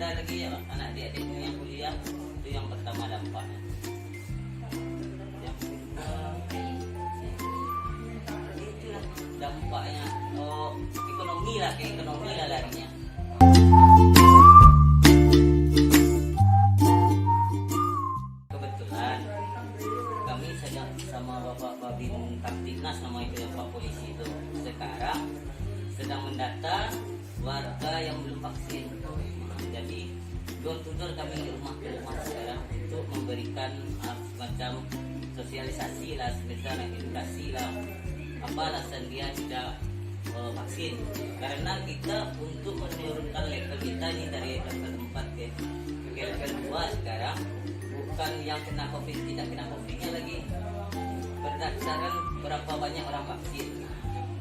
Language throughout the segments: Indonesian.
ada lagi ya anak adik-adikmu yang kuliah, itu yang pertama dampaknya. Yang kedua, itulah dampaknya, ekonomi lah, ke ekonomi lah larinya. Kebetulan kami sedang sama Bapak Babin Kamtibnas, nama itu ya Pak Polisi itu, sekarang sedang mendata warga yang belum vaksin. Jadi door to door kami di rumah ke rumah sekarang untuk memberikan semacam sosialisasi lah, semacam edukasi lah, apa alasan dia tidak vaksin. Karena kita untuk menurunkan level kita ini dari level 4 ke level 2 sekarang, bukan yang kena covid tidak kena covidnya lagi, berdasarkan berapa banyak orang vaksin.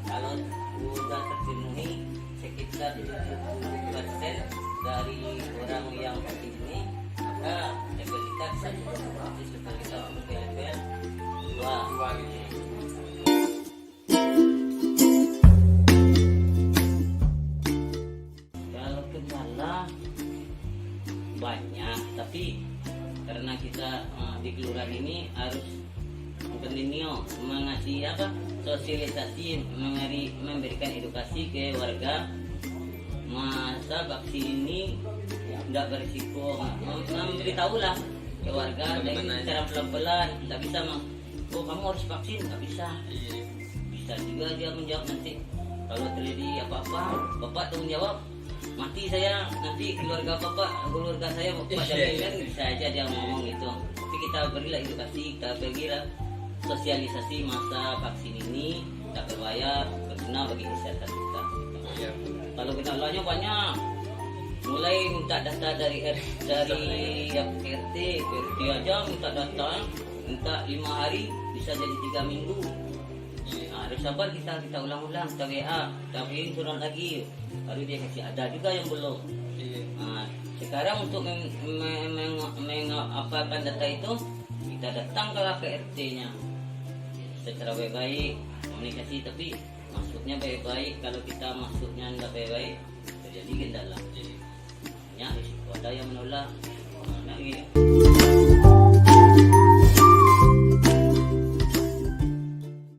Kalau sudah terpenuhi sekitar 70% dari orang yang vaksin ini, maka level kita bisa level kita untuk ke level 2. Kalau kendala banyak, tapi karena kita di kelurahan ini harus continue mengasih sosialisasi, memberikan edukasi ke warga masa vaksin ini tidak berisiko, memberitahulah ke warga dengan cara pelan-pelan. Tidak bisa kamu harus vaksin, nggak bisa. Bisa juga dia menjawab nanti kalau terjadi apa-apa, bapak tanggung jawab, mati saya nanti keluarga saya bapak jamin, kan bisa aja dia ngomong gitu. Tapi kita berilah edukasi, kita berilah sosialisasi masa vaksin ini tidak berbayar, berguna bagi kesehatan kita. Kalau kendalanya banyak, mulai minta data dari RT aja minta data, minta 5 hari bisa jadi 3 minggu. Harus sabar, kita ulang-ulang, kita WA, kita kirim surat lagi, baru dia kasih. Ada juga yang belum. Sekarang untuk mengapakan data itu, kita datang ke RT-nya secara baik-baik, komunikasi, tapi masuknya baik-baik. Kalau kita masuknya nggak baik-baik, terjadi kendala. Ya, risiko ada yang menolak.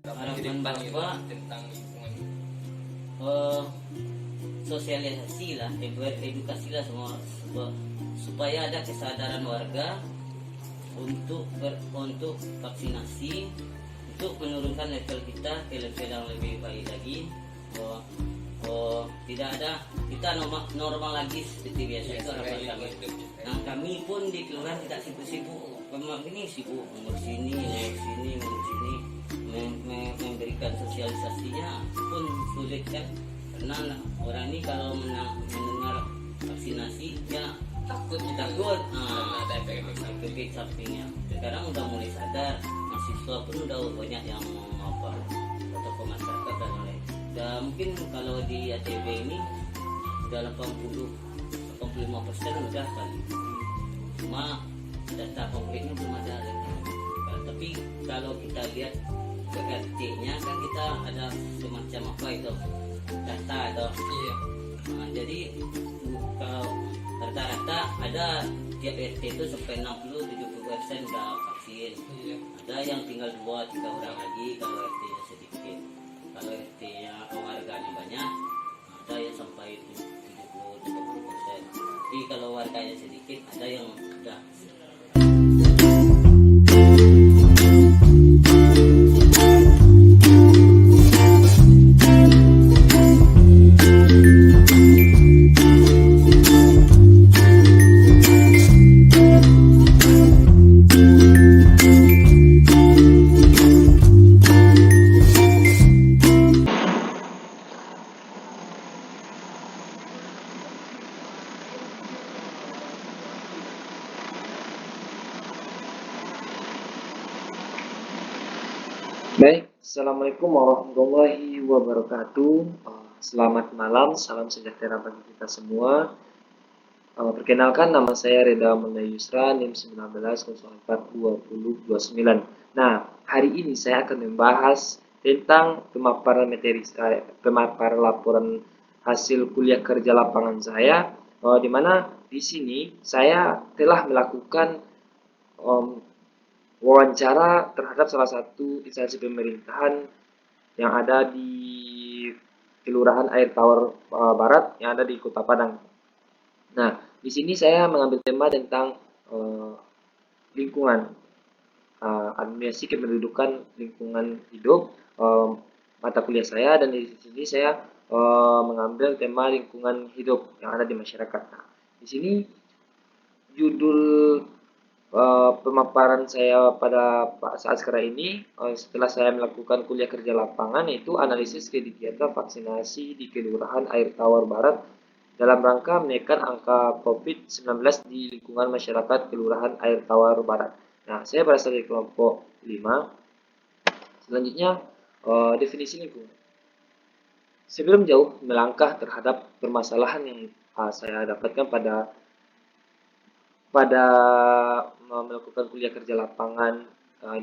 Harapan Bapak tentang lingkungan, sosialisasi lah, edukasi lah semua, supaya ada kesadaran warga untuk vaksinasi, untuk menurunkan level kita ke level yang lebih baik lagi. Tidak ada, kita normal lagi seperti biasa. Itu harapan kami. Nah, kami pun di kelurahan tidak sibuk-sibuk, memang ini sibuk mengurus sini, memberikan sosialisasinya pun sulit kan, karena orang ini kalau mendengar vaksinasi ya takut, ada efek sampingnya. Sekarang udah mulai sadar, mahasiswa pun udah banyak yang mau tokoh masyarakat dan lain. Dan mungkin kalau di ATB ini udah 85% udah kali, cuma data konkretnya belum ada lagi. Tapi kalau kita lihat ke RT-nya kan kita ada semacam data itu. Jadi kalau rata-rata ada tiap RT itu sampai 60-70% udah vaksin. Ada yang tinggal 2-3 orang lagi kalau RT-nya sedikit. Kalau RT-nya warganya banyak, ada yang sampai 70-80%. Tapi kalau warganya sedikit, ada yang udah. Baik, Assalamualaikum warahmatullahi wabarakatuh. Selamat malam, salam sejahtera bagi kita semua. Perkenalkan, nama saya Reda Mulya Yusra, NIM 19042029. Nah, hari ini saya akan membahas tentang pemaparan laporan hasil kuliah kerja lapangan saya di mana di sini saya telah melakukan wawancara terhadap salah satu instansi pemerintahan yang ada di Kelurahan Air Tawar Barat yang ada di Kota Padang. Nah, di sini saya mengambil tema tentang lingkungan, administrasi kependudukan lingkungan hidup, mata kuliah saya, dan di sini saya mengambil tema lingkungan hidup yang ada di masyarakat. Nah, di sini judul pemaparan saya pada saat sekarang ini, setelah saya melakukan kuliah kerja lapangan, yaitu analisis kegiatan vaksinasi di Kelurahan Air Tawar Barat dalam rangka menekan angka COVID-19 di lingkungan masyarakat Kelurahan Air Tawar Barat. Nah, saya berasal dari kelompok 5. Selanjutnya, definisi lingkungan. Sebelum jauh melangkah terhadap permasalahan yang saya dapatkan pada pada melakukan kuliah kerja lapangan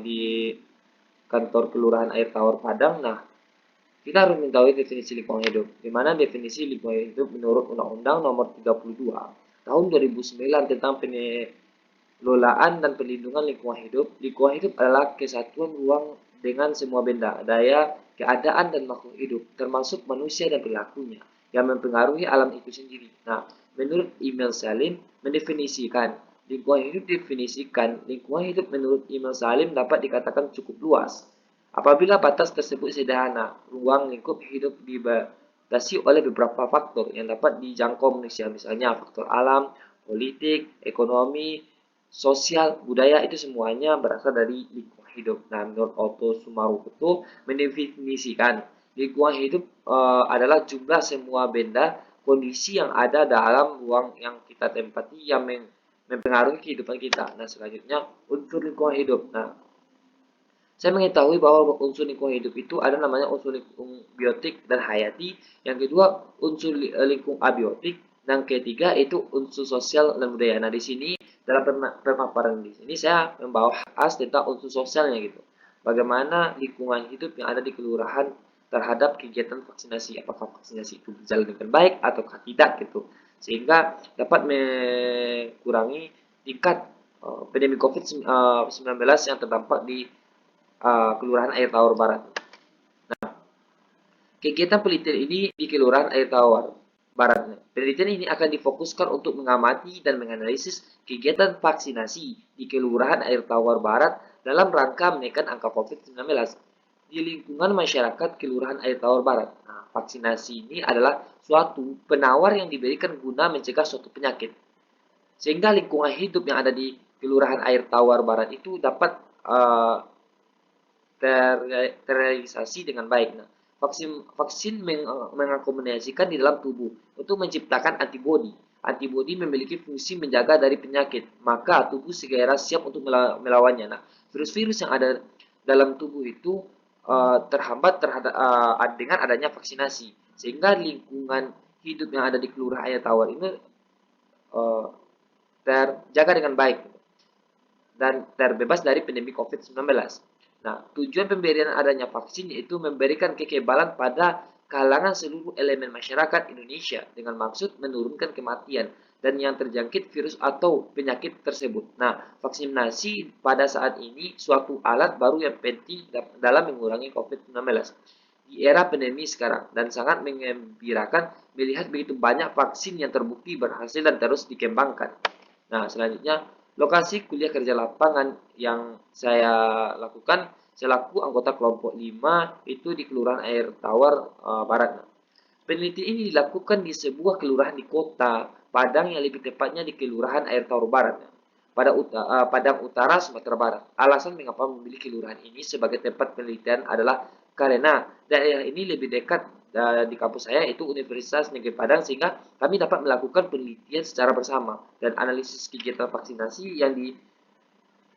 di kantor Kelurahan Air Tawar Padang. Nah, kita harus mengetahui definisi lingkungan hidup. Di mana definisi lingkungan hidup menurut Undang-Undang Nomor 32 Tahun 2009 tentang pengelolaan dan perlindungan lingkungan hidup. Lingkungan hidup adalah kesatuan ruang dengan semua benda, daya, keadaan, dan makhluk hidup, termasuk manusia dan perilakunya, yang mempengaruhi alam itu sendiri. Nah, menurut Emil Salim, mendefinisikan lingkungan hidup lingkungan hidup menurut Emil Salim dapat dikatakan cukup luas. Apabila batas tersebut sederhana, ruang lingkup hidup dibatasi oleh beberapa faktor yang dapat dijangkau manusia, misalnya faktor alam, politik, ekonomi, sosial, budaya, itu semuanya berasal dari lingkungan hidup. Nah, menurut Otto Sumarukuto mendefinisikan lingkungan hidup adalah jumlah semua benda, kondisi yang ada dalam ruang yang kita tempati yang mempengaruhi kehidupan kita. Nah, selanjutnya unsur lingkungan hidup. Nah, saya mengetahui bahwa unsur lingkungan hidup itu ada namanya unsur lingkung biotik dan hayati, yang kedua unsur lingkung abiotik, dan ketiga itu unsur sosial dan budaya. Nah, di sini dalam pemaparan di sini saya membahas tentang unsur sosialnya gitu. Bagaimana lingkungan hidup yang ada di kelurahan terhadap kegiatan vaksinasi, apakah vaksinasi itu berjalan dengan baik ataukah tidak gitu, sehingga dapat mengurangi tingkat pandemi COVID-19 yang terdampak di Kelurahan Air Tawar Barat. Kegiatan penelitian ini di Kelurahan Air Tawar Barat. Penelitian ini akan difokuskan untuk mengamati dan menganalisis kegiatan vaksinasi di Kelurahan Air Tawar Barat dalam rangka menekan angka COVID-19 di lingkungan masyarakat Kelurahan Air Tawar Barat. Nah, vaksinasi ini adalah suatu penawar yang diberikan guna mencegah suatu penyakit, sehingga lingkungan hidup yang ada di Kelurahan Air Tawar Barat itu dapat terrealisasi dengan baik. Nah, vaksin mengakomodasikan di dalam tubuh untuk menciptakan antibodi. Antibodi memiliki fungsi menjaga dari penyakit, maka tubuh segera siap untuk melawannya. Nah, virus-virus yang ada dalam tubuh itu terhambat dengan adanya vaksinasi, sehingga lingkungan hidup yang ada di Kelurahan Air Tawar ini terjaga dengan baik dan terbebas dari pandemi COVID-19. Nah, tujuan pemberian adanya vaksin yaitu memberikan kekebalan pada kalangan seluruh elemen masyarakat Indonesia dengan maksud menurunkan kematian dan yang terjangkit virus atau penyakit tersebut. Nah, vaksinasi pada saat ini suatu alat baru yang penting dalam mengurangi COVID-19 di era pandemi sekarang, dan sangat mengembirakan melihat begitu banyak vaksin yang terbukti berhasil dan terus dikembangkan. Nah, selanjutnya lokasi kuliah kerja lapangan yang saya lakukan selaku anggota kelompok 5 itu di Kelurahan Air Tawar Barat. Penelitian ini dilakukan di sebuah kelurahan di Kota Padang, yang lebih tepatnya di Kelurahan Air Tawar Barat pada Padang Utara, Sumatera Barat. Alasan mengapa memilih kelurahan ini sebagai tempat penelitian adalah karena daerah ini lebih dekat di kampus saya, itu Universitas Negeri Padang, sehingga kami dapat melakukan penelitian secara bersama dan analisis kegiatan vaksinasi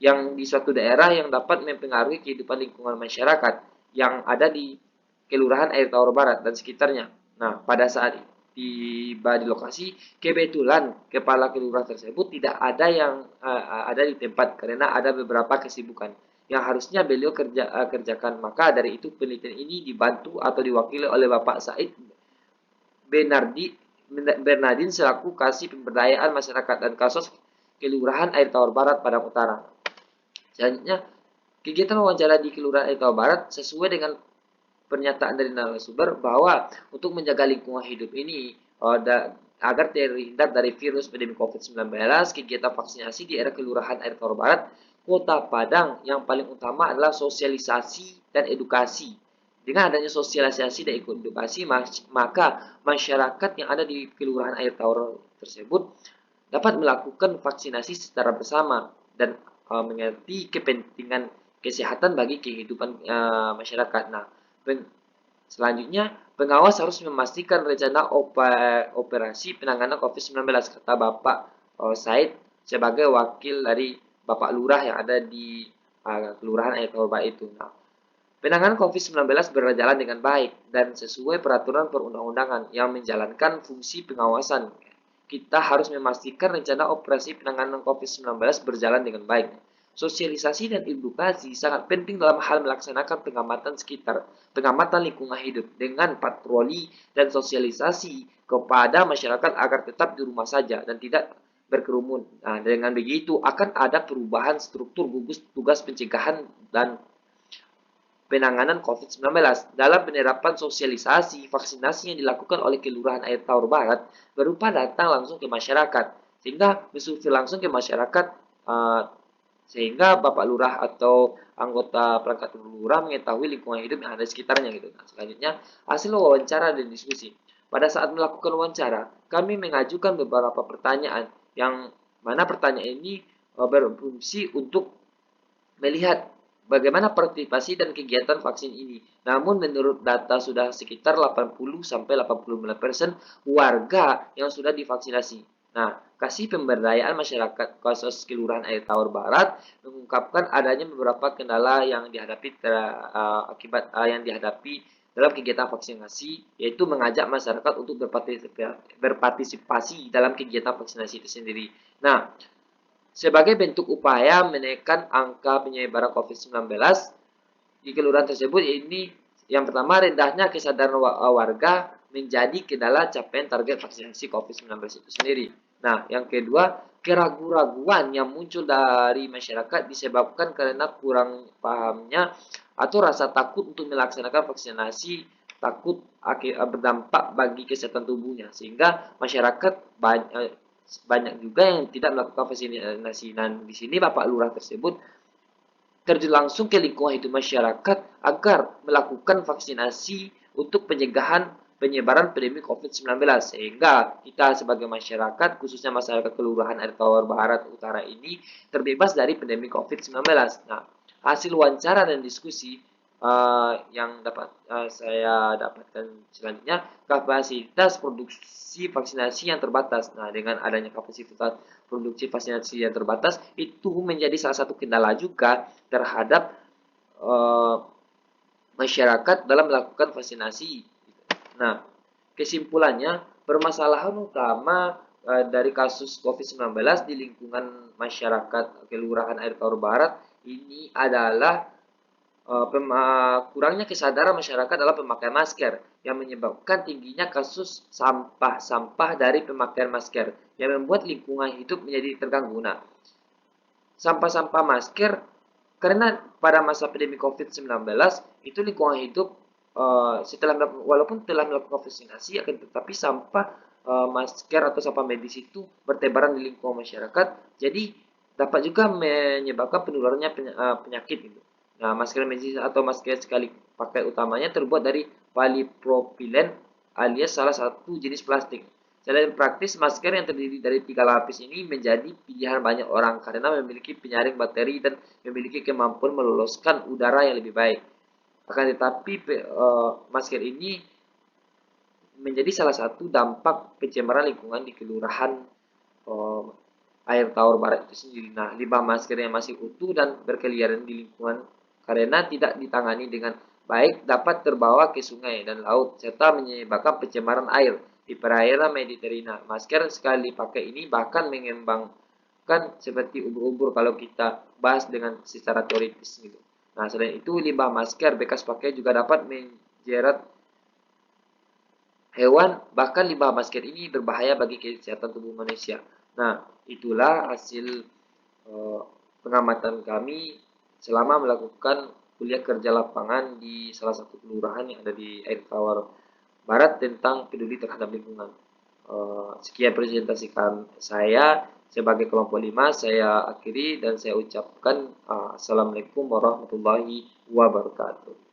yang di suatu daerah yang dapat mempengaruhi kehidupan lingkungan masyarakat yang ada di Kelurahan Air Tawar Barat dan sekitarnya. Nah, pada saat tiba di lokasi, kebetulan kepala kelurahan tersebut tidak ada yang ada di tempat karena ada beberapa kesibukan yang harusnya beliau kerjakan. Maka dari itu penelitian ini dibantu atau diwakili oleh Bapak Said Benardi Bernardin selaku Kasih Pemberdayaan Masyarakat dan Kasus Kelurahan Air Tawar Barat Padang Utara. Selanjutnya, kegiatan wawancara di Kelurahan Air Tawar Barat sesuai dengan pernyataan dari narasumber bahwa untuk menjaga lingkungan hidup ini agar terhindar dari virus pandemi COVID-19, kegiatan vaksinasi di area Kelurahan Air Tawar Barat, Kota Padang yang paling utama adalah sosialisasi dan edukasi. Dengan adanya sosialisasi dan edukasi, maka masyarakat yang ada di Kelurahan Air Tawar tersebut dapat melakukan vaksinasi secara bersama dan mengerti kepentingan kesehatan bagi kehidupan masyarakat. Nah, selanjutnya, pengawas harus memastikan rencana operasi penanganan COVID-19, kata Bapak Said sebagai wakil dari Bapak Lurah yang ada di Kelurahan Air Tawar Barat itu. Nah, penanganan COVID-19 berjalan dengan baik dan sesuai peraturan perundang-undangan yang menjalankan fungsi pengawasan. Kita harus memastikan rencana operasi penanganan COVID-19 berjalan dengan baik. Sosialisasi dan edukasi sangat penting dalam hal melaksanakan pengamatan sekitar, pengamatan lingkungan hidup dengan patroli dan sosialisasi kepada masyarakat agar tetap di rumah saja dan tidak berkerumun. Nah, dengan begitu akan ada perubahan struktur gugus tugas pencegahan dan penanganan COVID-19 dalam penerapan sosialisasi vaksinasi yang dilakukan oleh Kelurahan Air Tawar Barat berupa datang langsung ke masyarakat sehingga bersurvei langsung ke masyarakat sehingga Bapak Lurah atau anggota perangkat lurah mengetahui lingkungan hidup yang ada di sekitarnya gitu. Nah, selanjutnya hasil wawancara dan diskusi. Pada saat melakukan wawancara, kami mengajukan beberapa pertanyaan yang mana pertanyaan ini berfungsi untuk melihat bagaimana partisipasi dan kegiatan vaksin ini. Namun menurut data sudah sekitar 80-89% warga yang sudah divaksinasi. Nah, Kasih Pemberdayaan Masyarakat Kasus Kelurahan Air Tawar Barat mengungkapkan adanya beberapa kendala yang dihadapi yang dihadapi dalam kegiatan vaksinasi, yaitu mengajak masyarakat untuk berpartisipasi dalam kegiatan vaksinasi itu sendiri. Nah, sebagai bentuk upaya menekan angka penyebaran COVID-19 di kelurahan tersebut, ini yang pertama rendahnya kesadaran warga menjadi kendala capaian target vaksinasi COVID-19 itu sendiri. Nah, yang kedua, keraguan-raguan yang muncul dari masyarakat disebabkan karena kurang pahamnya atau rasa takut untuk melaksanakan vaksinasi, takut berdampak bagi kesehatan tubuhnya, sehingga masyarakat banyak juga yang tidak melakukan vaksinasi. Dan di sini Bapak Lurah tersebut terjun langsung ke lingkungan hidup masyarakat agar melakukan vaksinasi untuk pencegahan penyebaran pandemi COVID-19 sehingga kita sebagai masyarakat khususnya masyarakat Kelurahan Air Tawar Barat Utara ini terbebas dari pandemi COVID-19. Nah, hasil wawancara dan diskusi yang dapat saya dapatkan selanjutnya, kapasitas produksi vaksinasi yang terbatas. Nah, dengan adanya kapasitas produksi vaksinasi yang terbatas itu menjadi salah satu kendala juga terhadap masyarakat dalam melakukan vaksinasi. Nah, kesimpulannya, permasalahan utama dari kasus COVID-19 di lingkungan masyarakat Kelurahan Air Tawar Barat ini adalah kurangnya kesadaran masyarakat dalam pemakaian masker yang menyebabkan tingginya kasus sampah-sampah dari pemakaian masker yang membuat lingkungan hidup menjadi terganggu. Nah, sampah-sampah masker karena pada masa pandemi COVID-19 itu lingkungan hidup walaupun telah melakukan vaksinasi akan tetapi sampah masker atau sampah medis itu bertebaran di lingkungan masyarakat, jadi dapat juga menyebabkan penularannya penyakit gitu. Nah, masker medis atau masker sekali pakai utamanya terbuat dari polipropilen alias salah satu jenis plastik. Selain praktis, masker yang terdiri dari 3 lapis ini menjadi pilihan banyak orang karena memiliki penyaring bakteri dan memiliki kemampuan meloloskan udara yang lebih baik. Akan tetapi, masker ini menjadi salah satu dampak pencemaran lingkungan di Kelurahan Air Tawar Barat itu sendiri. Nah, limbah masker yang masih utuh dan berkeliaran di lingkungan karena tidak ditangani dengan baik dapat terbawa ke sungai dan laut serta menyebabkan pencemaran air di perairan Mediterania. Masker sekali pakai ini bahkan mengembangkan seperti ubur-ubur kalau kita bahas dengan secara teoritis gitu. Nah, selain itu limbah masker bekas pakai juga dapat menjerat hewan, bahkan limbah basket ini berbahaya bagi kesehatan tubuh manusia. Nah, itulah hasil pengamatan kami selama melakukan kuliah kerja lapangan di salah satu kelurahan yang ada di Air Tawar Barat tentang peduli terhadap lingkungan. Sekian presentasi saya sebagai kelompok 5, saya akhiri dan saya ucapkan Assalamualaikum warahmatullahi wabarakatuh.